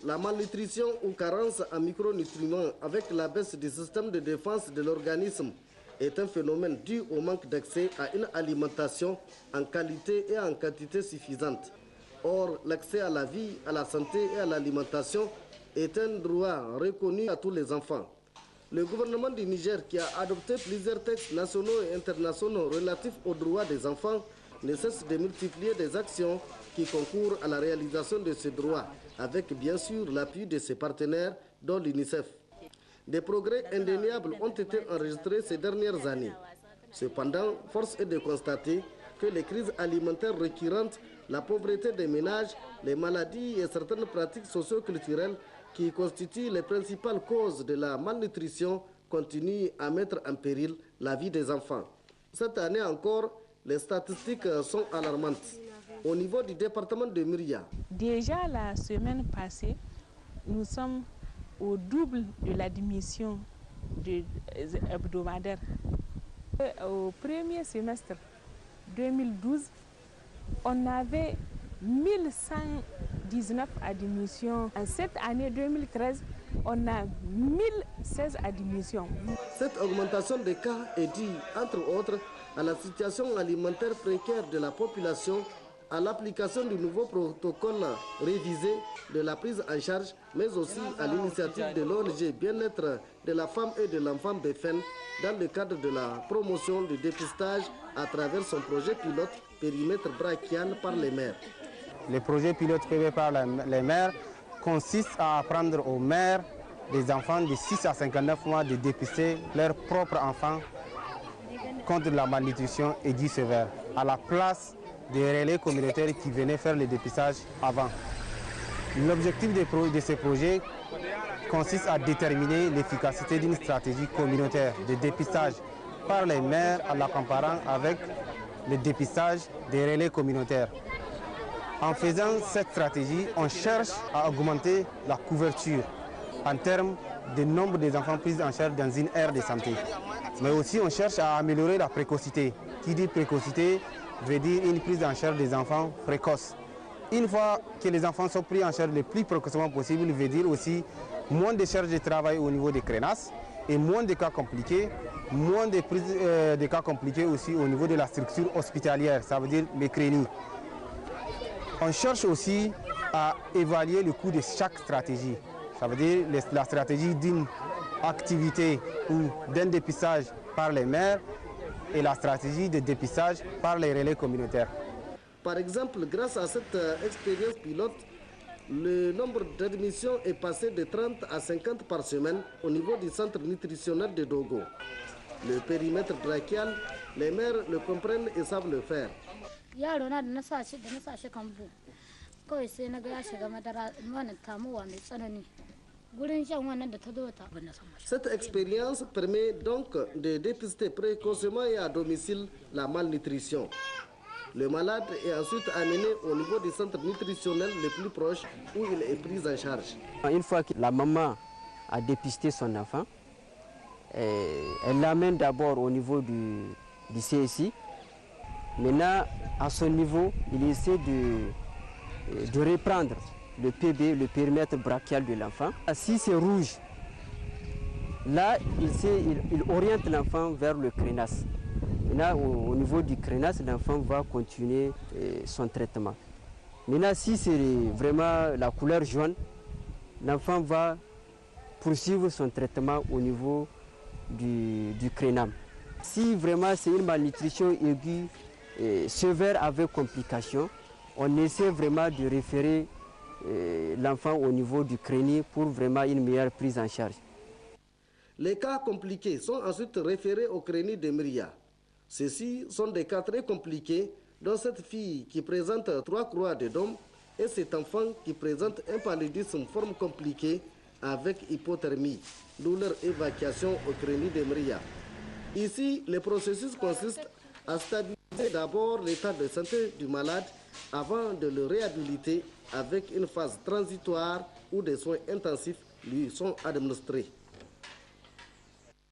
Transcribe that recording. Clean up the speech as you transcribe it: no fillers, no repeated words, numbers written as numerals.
la malnutrition ou carence en micronutriments avec la baisse du système de défense de l'organisme est un phénomène dû au manque d'accès à une alimentation en qualité et en quantité suffisante. Or, l'accès à la vie, à la santé et à l'alimentation est un droit reconnu à tous les enfants. Le gouvernement du Niger, qui a adopté plusieurs textes nationaux et internationaux relatifs aux droits des enfants, ne cesse de multiplier des actions qui concourent à la réalisation de ces droits, avec bien sûr l'appui de ses partenaires, dont l'UNICEF. Des progrès indéniables ont été enregistrés ces dernières années. Cependant, force est de constater que les crises alimentaires récurrentes, la pauvreté des ménages, les maladies et certaines pratiques socio-culturelles qui constituent les principales causes de la malnutrition continuent à mettre en péril la vie des enfants. Cette année encore, les statistiques sont alarmantes. Au niveau du département de Myria. Déjà la semaine passée, nous sommes au double de la diminution hebdomadaire. Au premier semestre 2012, on avait 1119 admissions. En cette année 2013, on a 1016 admissions. Cette augmentation des cas est due, entre autres, à la situation alimentaire précaire de la population, à l'application du nouveau protocole révisé de la prise en charge, mais aussi à l'initiative de l'ONG Bien-être de la femme et de l'enfant BFN dans le cadre de la promotion du dépistage à travers son projet pilote périmètre brachial par les mères. Le projet pilote fait par les mères consiste à apprendre aux mères des enfants de 6 à 59 mois de dépister leurs propres enfants contre la malnutrition aiguë sévère, à la place des relais communautaires qui venaient faire le dépistage avant. L'objectif de ce projet consiste à déterminer l'efficacité d'une stratégie communautaire de dépistage par les mères en la comparant avec le dépistage des relais communautaires. En faisant cette stratégie, on cherche à augmenter la couverture en termes de nombre des enfants pris en charge dans une aire de santé. Mais aussi on cherche à améliorer la précocité. Qui dit précocité veut dire une prise en charge des enfants précoces. Une fois que les enfants sont pris en charge le plus précocement possible, veut dire aussi moins de charges de travail au niveau des CRENAS et moins de cas compliqués, moins de cas compliqués aussi au niveau de la structure hospitalière, ça veut dire les CRENI. On cherche aussi à évaluer le coût de chaque stratégie. Ça veut dire la stratégie d'une activité ou d'un dépistage par les mères et la stratégie de dépistage par les relais communautaires. Par exemple, grâce à cette expérience pilote, le nombre d'admissions est passé de 30 à 50 par semaine au niveau du centre nutritionnel de Dogo. Le périmètre brachial, les mères le comprennent et savent le faire. Cette expérience permet donc de dépister précocement et à domicile la malnutrition. Le malade est ensuite amené au niveau du centre nutritionnel le plus proche où il est pris en charge. Une fois que la maman a dépisté son enfant, elle l'amène d'abord au niveau du CSI. Maintenant, à son niveau, il essaie de reprendre le PB, le périmètre brachial de l'enfant. Si c'est rouge, là, il oriente l'enfant vers le CRENAS. Maintenant, au niveau du CRENAS, l'enfant va continuer son traitement. Maintenant, si c'est vraiment la couleur jaune, l'enfant va poursuivre son traitement au niveau du CRENAM. Si vraiment c'est une malnutrition aiguë, sévère avec complications, on essaie vraiment de référer l'enfant au niveau du CRENI pour vraiment une meilleure prise en charge. Les cas compliqués sont ensuite référés au CRENI de Myria. Ceux-ci sont des cas très compliqués, dont cette fille qui présente 3 croix de dôme et cet enfant qui présente un paludisme forme compliquée avec hypothermie, d'où leur évacuation au CRENI de Myria. Ici, le processus consiste à stabiliser d'abord l'état de santé du malade avant de le réhabiliter avec une phase transitoire où des soins intensifs lui sont administrés.